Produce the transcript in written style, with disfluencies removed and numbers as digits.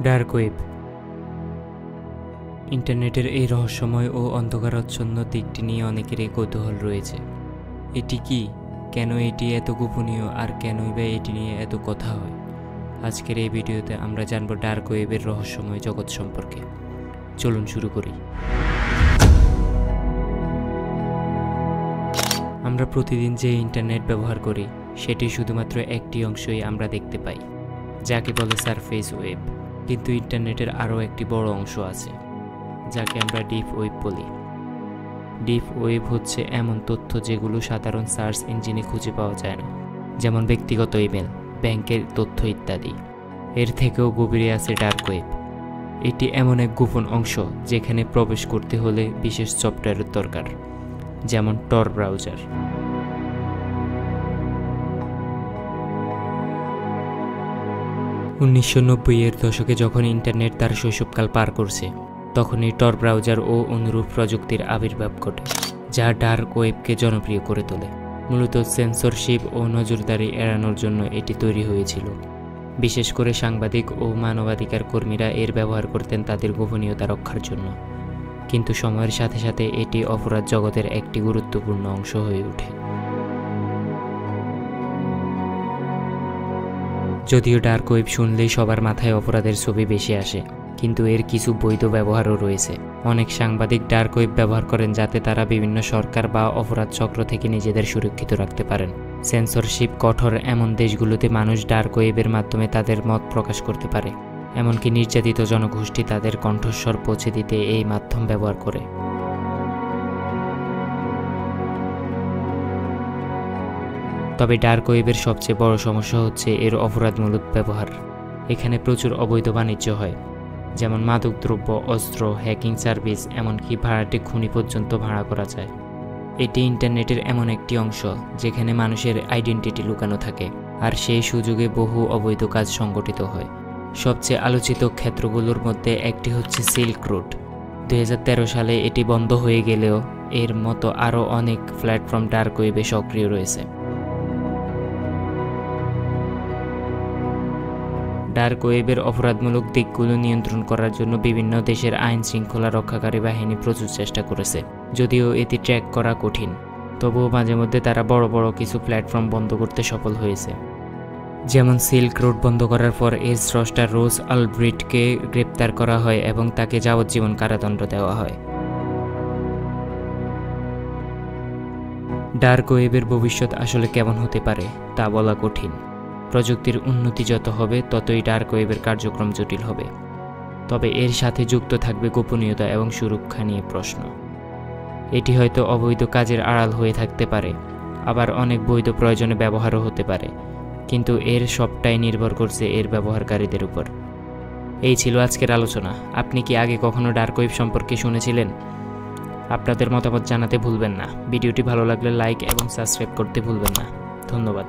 Dark web. ইন্টারনেটের এই রহস্যময় ও অন্ধকারাচ্ছন্ন দিকটি নিয়ে অনেকেরই কৌতূহল রয়েছে। এটি কি, কেন এটি এত গোপনীয়, আর কেনই বা এটি নিয়ে এত কথা হয়? আজকের এই ভিডিওতে আমরা জানব ডার্ক ওয়েবের রহস্যময় জগৎ সম্পর্কে। চলুন শুরু করি। আমরা প্রতিদিন যে ইন্টারনেট ব্যবহার করি সেটি শুধুমাত্র একটি অংশই আমরা দেখতে পাই, যাকে বলে সারফেস ওয়েব। কিন্তু ইন্টারনেটের আরও একটি বড় অংশ আছে, যাকে আমরা ডিপ ওয়েব বলি। ডিপ ওয়েব হচ্ছে এমন তথ্য যেগুলো সাধারণ সার্চ ইঞ্জিনে খুঁজে পাওয়া যায় না, যেমন ব্যক্তিগত ইমেল, ব্যাংকের তথ্য ইত্যাদি। এর থেকেও গভীরে আছে ডার্ক ওয়েব। এটি এমন এক গোপন অংশ যেখানে প্রবেশ করতে হলে বিশেষ সফটওয়্যারের দরকার, যেমন টর ব্রাউজার। উনিশশো 90-এর দশকে যখন ইন্টারনেট তার শৈশবকাল পার করছে, তখনই টর ব্রাউজার ও অনুরূপ প্রযুক্তির আবির্ভাব ঘটে, যা ডার্ক ওয়েবকে জনপ্রিয় করে তোলে। মূলত সেন্সরশিপ ও নজরদারি এড়ানোর জন্য এটি তৈরি হয়েছিল। বিশেষ করে সাংবাদিক ও মানবাধিকার কর্মীরা এর ব্যবহার করতেন তাদের গোপনীয়তা রক্ষার জন্য। কিন্তু সময়ের সাথে সাথে এটি অপরাধ জগতের একটি গুরুত্বপূর্ণ অংশ হয়ে ওঠে। যদিও ডার্ক ওয়েব শুনলেই সবার মাথায় অপরাধের ছবি বেশি আসে, কিন্তু এর কিছু বৈধ ব্যবহারও রয়েছে। অনেক সাংবাদিক ডার্ক ওয়েব ব্যবহার করেন যাতে তারা বিভিন্ন সরকার বা অপরাধ চক্র থেকে নিজেদের সুরক্ষিত রাখতে পারেন। সেন্সরশিপ কঠোর এমন দেশগুলোতে মানুষ ডার্ক ওয়েবের মাধ্যমে তাদের মত প্রকাশ করতে পারে। এমনকি নির্যাতিত জনগোষ্ঠী তাদের কণ্ঠস্বর পৌঁছে দিতে এই মাধ্যম ব্যবহার করে। তবে ডার্ক ওয়েবের সবচেয়ে বড় সমস্যা হচ্ছে এর অপরাধমূলক ব্যবহার। এখানে প্রচুর অবৈধ বাণিজ্য হয়, যেমন মাদকদ্রব্য, অস্ত্র, হ্যাকিং সার্ভিস, এমনকি ভাড়াটে খুনি পর্যন্ত ভাড়া করা যায়। এটি ইন্টারনেটের এমন একটি অংশ যেখানে মানুষের আইডেন্টিটি লুকানো থাকে, আর সেই সুযোগে বহু অবৈধ কাজ সংগঠিত হয়। সবচেয়ে আলোচিত ক্ষেত্রগুলোর মধ্যে একটি হচ্ছে সিল্ক রোড। 2013 সালে এটি বন্ধ হয়ে গেলেও এর মতো আরও অনেক প্ল্যাটফর্ম ডার্ক ওয়েবে সক্রিয় রয়েছে। ডার্ক ওয়েবের অপরাধমূলক দিকগুলো নিয়ন্ত্রণ করার জন্য বিভিন্ন দেশের আইন শৃঙ্খলা রক্ষাকারী বাহিনী প্রচুর চেষ্টা করেছে। যদিও এটি ট্র্যাক করা কঠিন, তবুও মাঝে মধ্যে তারা বড় বড় কিছু প্ল্যাটফর্ম বন্ধ করতে সফল হয়েছে। যেমন সিল্ক রোড বন্ধ করার পর এর স্রষ্টা রোজ আলব্রিটকে গ্রেপ্তার করা হয় এবং তাকে যাবজ্জীবন কারাদণ্ড দেওয়া হয়। ডার্ক ওয়েবের ভবিষ্যৎ আসলে কেমন হতে পারে তা বলা কঠিন। প্রযুক্তির উন্নতি যত হবে ততই ডার্ক ওয়েবের কার্যক্রম জটিল হবে। তবে এর সাথে যুক্ত থাকবে গোপনীয়তা এবং সুরক্ষা নিয়ে প্রশ্ন। এটি হয়তো অবৈধ কাজের আড়াল হয়ে থাকতে পারে, আবার অনেক বৈধ প্রয়োজনে ব্যবহারও হতে পারে, কিন্তু এর সবটাই নির্ভর করছে এর ব্যবহারকারীদের উপর। এই ছিল আজকের আলোচনা। আপনি কি আগে কখনো ডার্ক ওয়েব সম্পর্কে শুনেছিলেন? আপনাদের মতামত জানাতে ভুলবেন না। ভিডিওটি ভালো লাগলে লাইক এবং সাবস্ক্রাইব করতে ভুলবেন না। ধন্যবাদ।